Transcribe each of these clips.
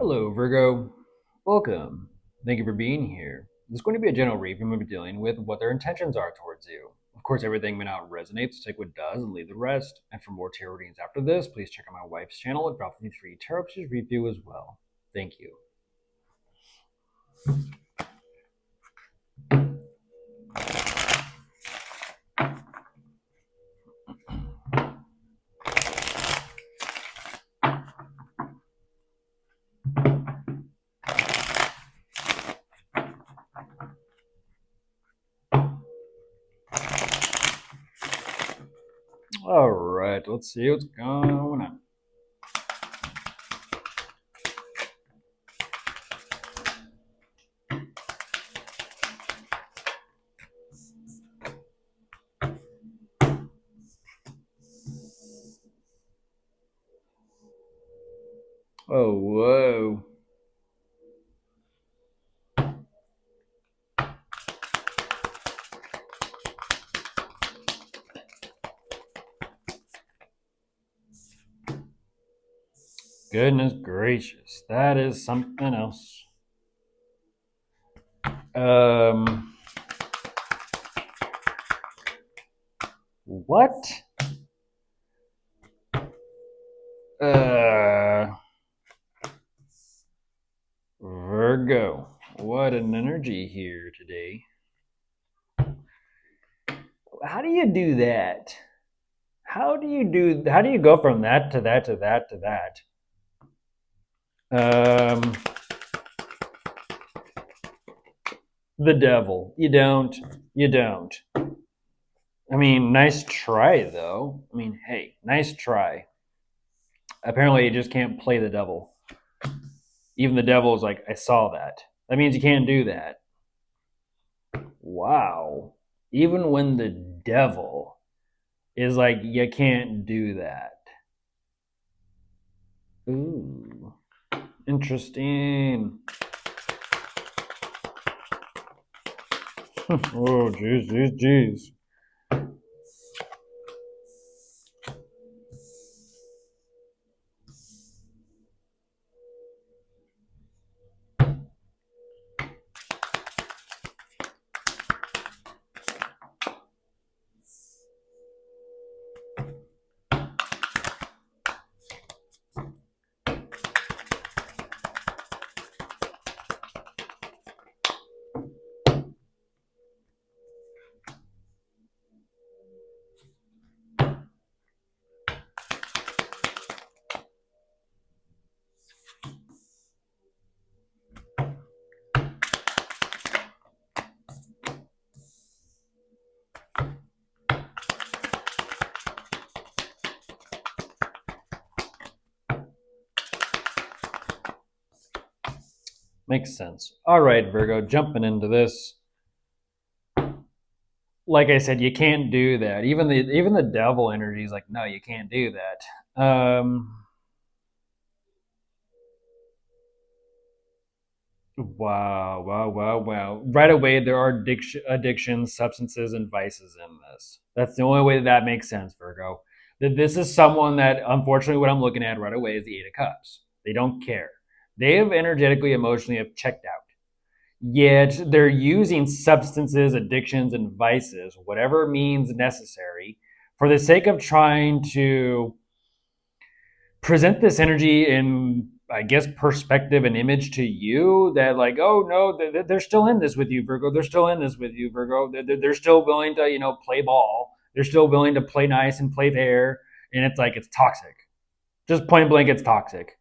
Hello, Virgo. Welcome. Thank you for being here. This is going to be a general review. We'll be dealing with what their intentions are towards you. Of course, everything may not resonate, so take what does and leave the rest. And for more tarot readings after this, please check out my wife's channel at Three Tarot Review as well. Thank you. All right, let's see what's going on. Oh, whoa. Goodness gracious, that is something else. What? Virgo, what an energy here today. How do you do that? How do you go from that to that to that to that? The devil. You don't. I mean, nice try though. I mean, hey, nice try. Apparently you just can't play the devil. Even the devil is like, I saw that. That means you can't do that. Wow. Even when the devil is like, you can't do that. Ooh. Interesting. Oh, jeez. Makes sense. All right, Virgo, jumping into this. Like I said, you can't do that. Even the devil energy is like, no, you can't do that. Wow. Right away, there are addictions, substances, and vices in this. That's the only way that makes sense, Virgo. That this is someone that, unfortunately, what I'm looking at right away is the Eight of Cups. They don't care. They have energetically, emotionally have checked out. Yet they're using substances, addictions, and vices, whatever means necessary, for the sake of trying to present this energy in, I guess, perspective and image to you that, like, oh no, they're still in this with you, Virgo. They're still in this with you, Virgo. They're still willing to, play ball. They're still willing to play nice and play fair. And it's like, it's toxic. Just point blank, it's toxic.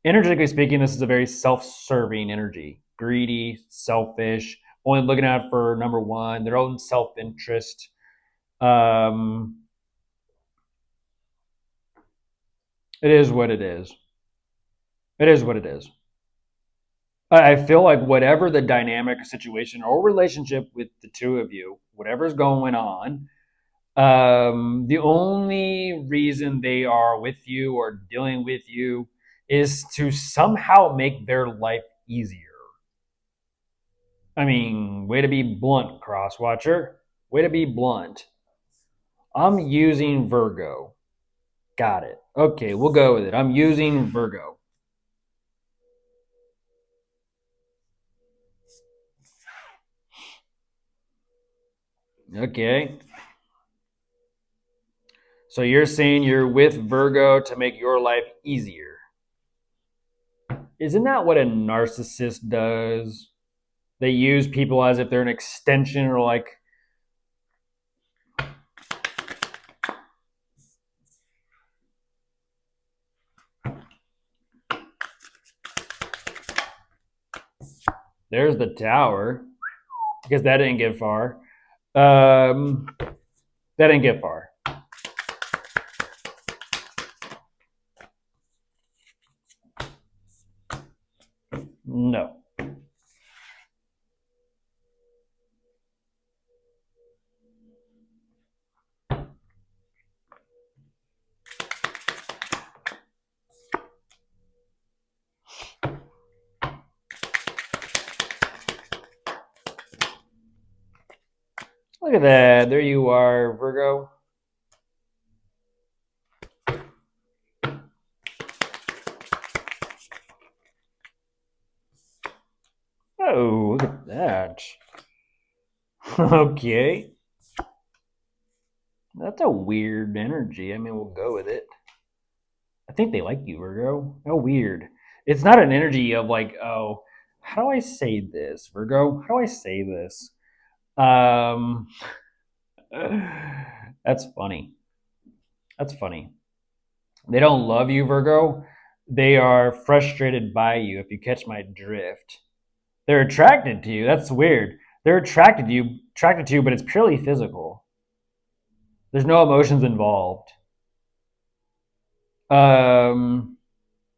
Energetically speaking, this is a very self-serving energy. Greedy, selfish, only looking out for number one, their own self-interest. It is what it is. It is what it is. I feel like whatever the dynamic situation or relationship with the two of you, whatever's going on, the only reason they are with you or dealing with you is to somehow make their life easier. I mean, way to be blunt, Crosswatcher. Way to be blunt. I'm using Virgo. Got it. Okay, we'll go with it. I'm using Virgo. Okay. So you're saying you're with Virgo to make your life easier. Isn't that what a narcissist does? They use people as if they're an extension or like. There's the tower. Because that didn't get far. That didn't get far. No. Look at that. There you are, Virgo. Oh, look at that. Okay. That's a weird energy. I mean, we'll go with it. I think they like you, Virgo. How weird. It's not an energy of like, oh, how do I say this, Virgo? How do I say this? Um, that's funny. That's funny. They don't love you, Virgo. They are frustrated by you, if you catch my drift. They're attracted to you. That's weird. They're attracted to you, but it's purely physical. There's no emotions involved. Um,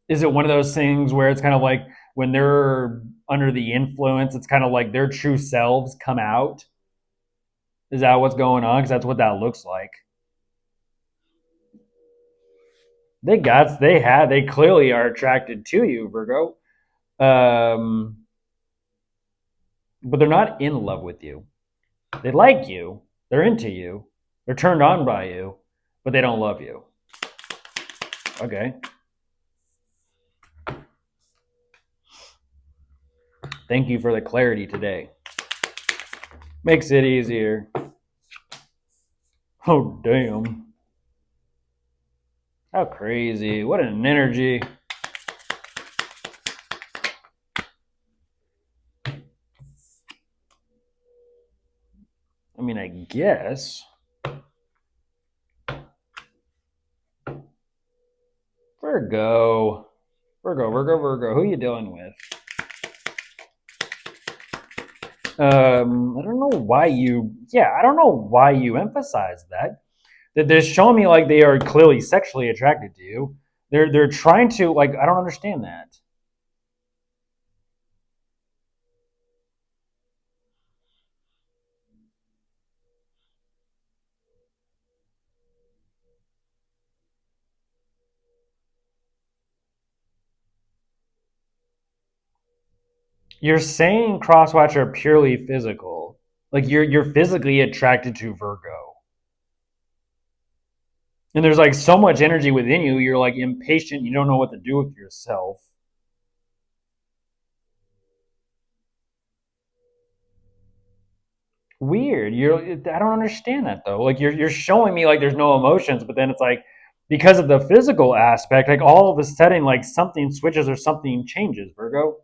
is it one of those things where it's kind of like when they're under the influence, it's kind of like their true selves come out? Is that what's going on? Because that's what that looks like. They clearly are attracted to you, Virgo. Um, but they're not in love with you. They like you. They're into you. They're turned on by you, but they don't love you. Okay. Thank you for the clarity today. Makes it easier. Oh, damn. How crazy. What an energy. I mean, I guess. Virgo. Virgo. Who are you dealing with? I don't know why I don't know why you emphasize that. They're showing me like they are clearly sexually attracted to you. They're trying to like I don't understand that. You're saying crosswatch are purely physical. Like you're physically attracted to Virgo. And there's like so much energy within you, you're like impatient, you don't know what to do with yourself. Weird. I don't understand that though. Like you're showing me like there's no emotions, but then it's like because of the physical aspect, like all of a sudden like something switches or something changes, Virgo.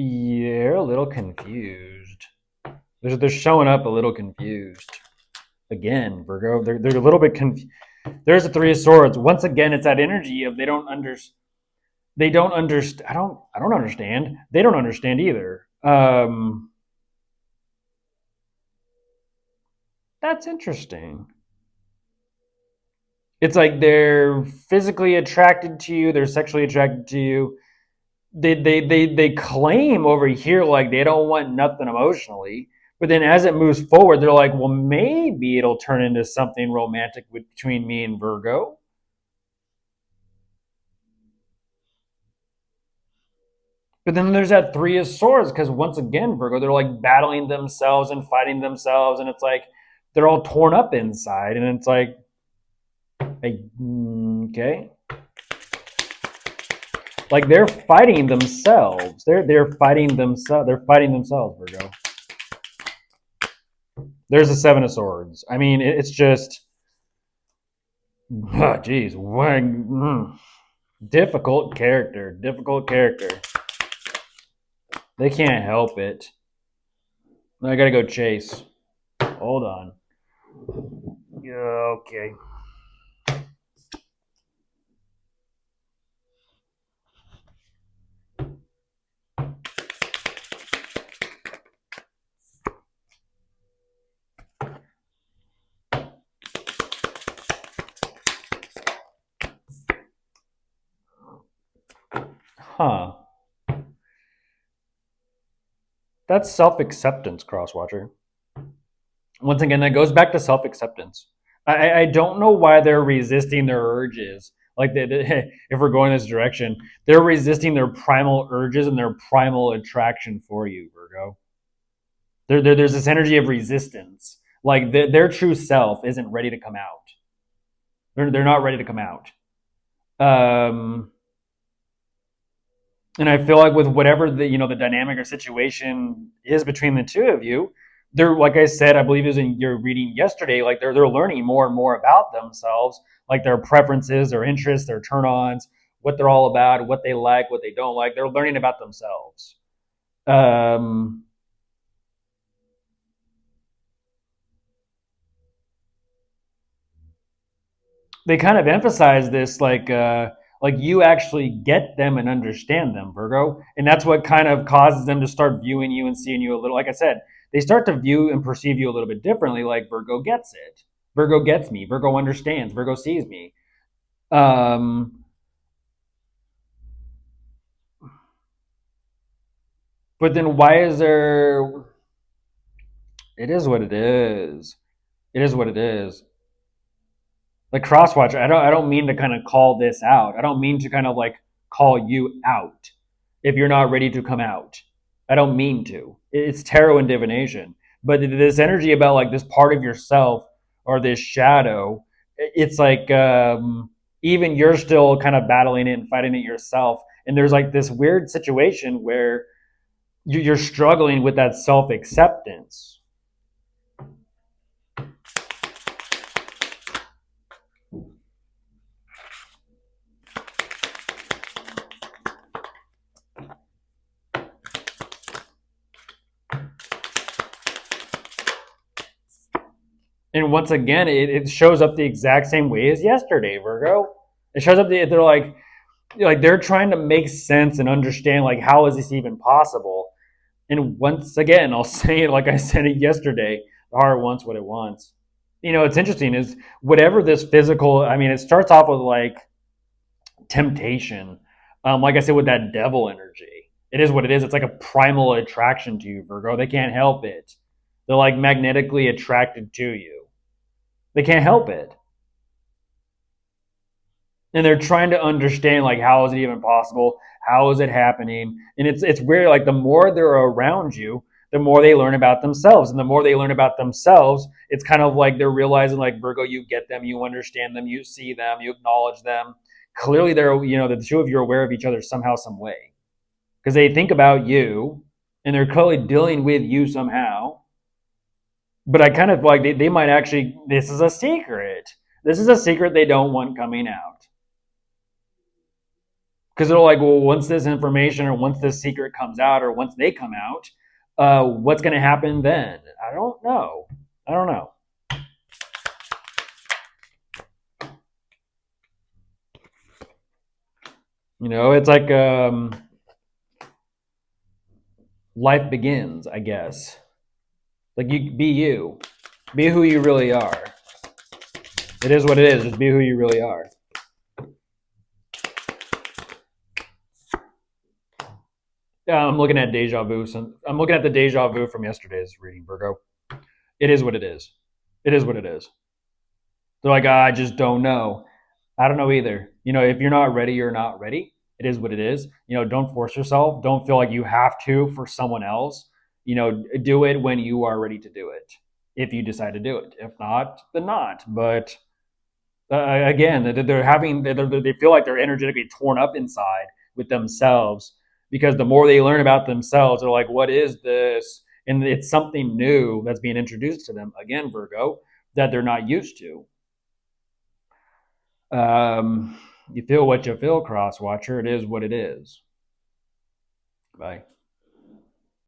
You're a little confused. They're showing up a little confused. Again, Virgo, they're a little bit confused. There's the Three of Swords. Once again, it's that energy of they don't understand. I don't understand. They don't understand either. That's interesting. It's like they're physically attracted to you, they're sexually attracted to you. They claim over here like they don't want nothing emotionally, but then as it moves forward, they're like, well, maybe it'll turn into something romantic between me and Virgo. But then there's that Three of Swords, because once again, Virgo, they're like battling themselves and fighting themselves, and it's like they're all torn up inside, and it's like, okay, like they're fighting themselves. They're fighting themselves. They're fighting themselves, Virgo. There's the Seven of Swords. I mean, it's just, geez, difficult character. Difficult character. They can't help it. I gotta go chase. Hold on. Yeah, okay. Huh. That's self-acceptance, Crosswatcher. Once again, that goes back to self-acceptance. I don't know why they're resisting their urges. Like if we're going this direction, they're resisting their primal urges and their primal attraction for you, Virgo. There's this energy of resistance. Like their true self isn't ready to come out. They're not ready to come out. And I feel like with whatever the dynamic or situation is between the two of you, they're, like I said, I believe it was in your reading yesterday, like they're learning more and more about themselves, like their preferences, their interests, their turn-ons, what they're all about, what they like, what they don't like. They're learning about themselves. Um, they kind of emphasize this, like you actually get them and understand them, Virgo, and that's what kind of causes them to start viewing you and seeing you a little. Like I said, they start to view and perceive you a little bit differently. Like Virgo gets it. Virgo gets me. Virgo understands. Virgo sees me. Um, but then why is there? It is what it is. It is what it is. Like Crosswatch, I don't mean to kind of call this out. I don't mean to kind of like call you out if you're not ready to come out. I don't mean to. It's tarot and divination. But this energy about like this part of yourself or this shadow, it's like even you're still kind of battling it and fighting it yourself. And there's like this weird situation where you're struggling with that self acceptance. And once again, it shows up the exact same way as yesterday, Virgo. It shows up. They're like they're trying to make sense and understand like how is this even possible. And once again, I'll say it like I said it yesterday: the heart wants what it wants. It's interesting is whatever this physical. I mean, it starts off with like temptation. Like I said, with that devil energy, it is what it is. It's like a primal attraction to you, Virgo. They can't help it. They're like magnetically attracted to you. They can't help it. And they're trying to understand like how is it even possible? How is it happening? And it's weird. Like the more they're around you, the more they learn about themselves. And the more they learn about themselves, it's kind of like they're realizing like Virgo, you get them, you understand them, you see them, you acknowledge them. Clearly they're, the two of you are aware of each other somehow, some way. Because they think about you and they're clearly dealing with you somehow. But I kind of like they might actually, this is a secret. This is a secret they don't want coming out. Because they're like, well, once this information or once this secret comes out or once they come out, what's going to happen then? I don't know. I don't know. It's like life begins, I guess. Like you be who you really are. It is what it is. Just be who you really are. I'm looking at deja vu. I'm looking at the deja vu from yesterday's reading, Virgo. It is what it is. It is what it is. They're like, I just don't know. I don't know either. If you're not ready, you're not ready. It is what it is. Don't force yourself. Don't feel like you have to for someone else. Do it when you are ready to do it. If you decide to do it. If not, then not. But again, they feel like they're energetically torn up inside with themselves because the more they learn about themselves, they're like, what is this? And it's something new that's being introduced to them. Again, Virgo, that they're not used to. You feel what you feel, cross watcher. It is what it is. Bye.